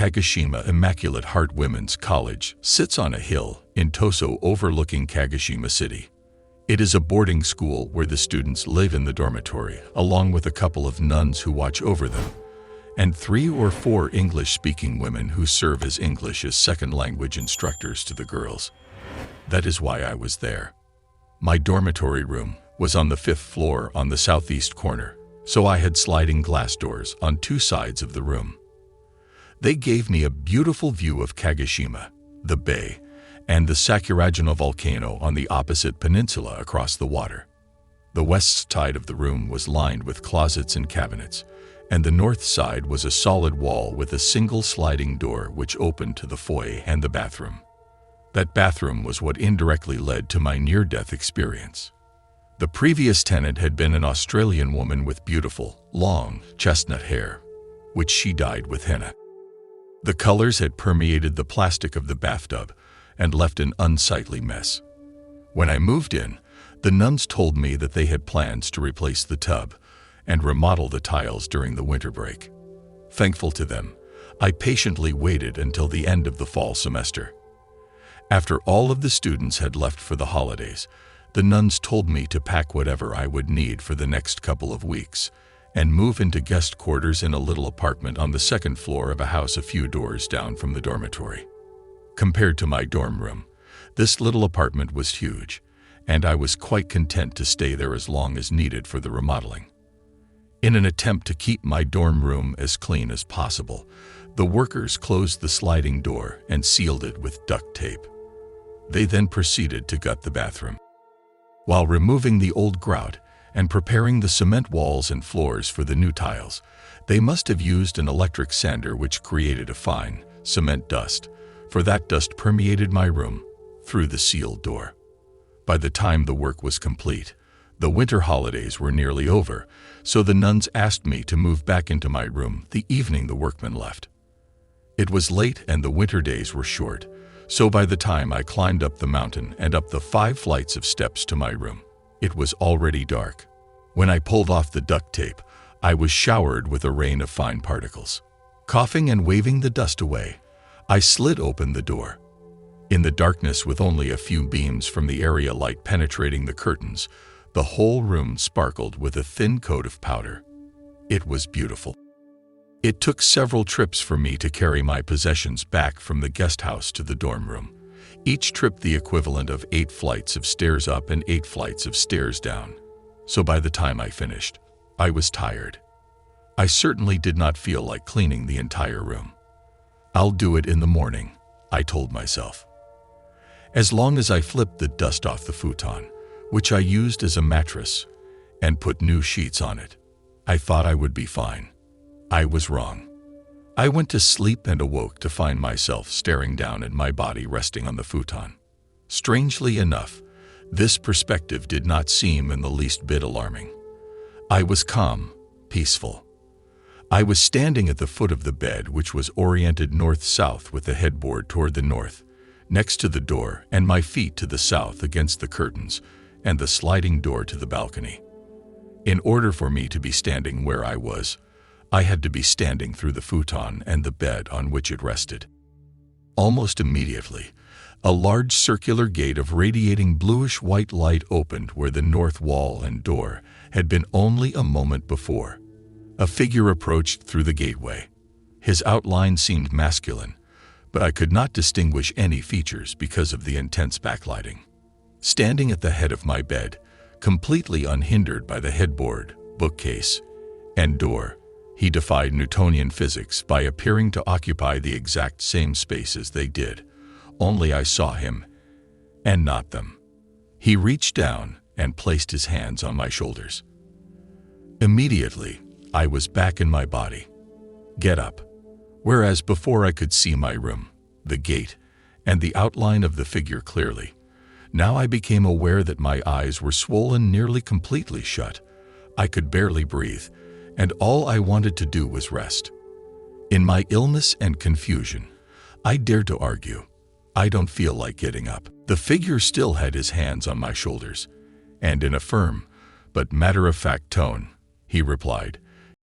Kagoshima Immaculate Heart Women's College sits on a hill in Toso overlooking Kagoshima City. It is a boarding school where the students live in the dormitory, along with a couple of nuns who watch over them, and 3 or 4 English-speaking women who serve as English as second language instructors to the girls. That is why I was there. My dormitory room was on the 5th floor on the southeast corner, so I had sliding glass doors on 2 sides of the room. They gave me a beautiful view of Kagoshima, the bay, and the Sakurajima volcano on the opposite peninsula across the water. The west side of the room was lined with closets and cabinets, and the north side was a solid wall with a single sliding door which opened to the foyer and the bathroom. That bathroom was what indirectly led to my near-death experience. The previous tenant had been an Australian woman with beautiful, long, chestnut hair, which she dyed with henna. The colors had permeated the plastic of the bathtub and left an unsightly mess. When I moved in, the nuns told me that they had plans to replace the tub and remodel the tiles during the winter break. Thankful to them, I patiently waited until the end of the fall semester. After all of the students had left for the holidays, the nuns told me to pack whatever I would need for the next couple of weeks and move into guest quarters in a little apartment on the 2nd floor of a house a few doors down from the dormitory. Compared to my dorm room, this little apartment was huge, and I was quite content to stay there as long as needed for the remodeling. In an attempt to keep my dorm room as clean as possible, the workers closed the sliding door and sealed it with duct tape. They then proceeded to gut the bathroom. While removing the old grout and preparing the cement walls and floors for the new tiles, they must have used an electric sander which created a fine cement dust, for that dust permeated my room through the sealed door. By the time the work was complete, the winter holidays were nearly over, so the nuns asked me to move back into my room the evening the workmen left. It was late and the winter days were short, so by the time I climbed up the mountain and up the 5 flights of steps to my room, it was already dark. When I pulled off the duct tape, I was showered with a rain of fine particles. Coughing and waving the dust away, I slid open the door. In the darkness, with only a few beams from the area light penetrating the curtains, the whole room sparkled with a thin coat of powder. It was beautiful. It took several trips for me to carry my possessions back from the guest house to the dorm room, each trip the equivalent of 8 flights of stairs up and 8 flights of stairs down. So by the time I finished, I was tired. I certainly did not feel like cleaning the entire room. I'll do it in the morning, I told myself. As long as I flipped the dust off the futon, which I used as a mattress, and put new sheets on it, I thought I would be fine. I was wrong. I went to sleep and awoke to find myself staring down at my body resting on the futon. Strangely enough, this perspective did not seem in the least bit alarming. I was calm, peaceful. I was standing at the foot of the bed, which was oriented north-south with the headboard toward the north, next to the door, and my feet to the south against the curtains and the sliding door to the balcony. In order for me to be standing where I was, I had to be standing through the futon and the bed on which it rested. Almost immediately, a large circular gate of radiating bluish-white light opened where the north wall and door had been only a moment before. A figure approached through the gateway. His outline seemed masculine, but I could not distinguish any features because of the intense backlighting. Standing at the head of my bed, completely unhindered by the headboard, bookcase, and door, he defied Newtonian physics by appearing to occupy the exact same space as they did, only I saw him, and not them. He reached down and placed his hands on my shoulders. Immediately, I was back in my body. Get up. Whereas before I could see my room, the gate, and the outline of the figure clearly, now I became aware that my eyes were swollen nearly completely shut. I could barely breathe, and all I wanted to do was rest. In my illness and confusion, I dared to argue, I don't feel like getting up. The figure still had his hands on my shoulders, and in a firm, but matter-of-fact tone, he replied,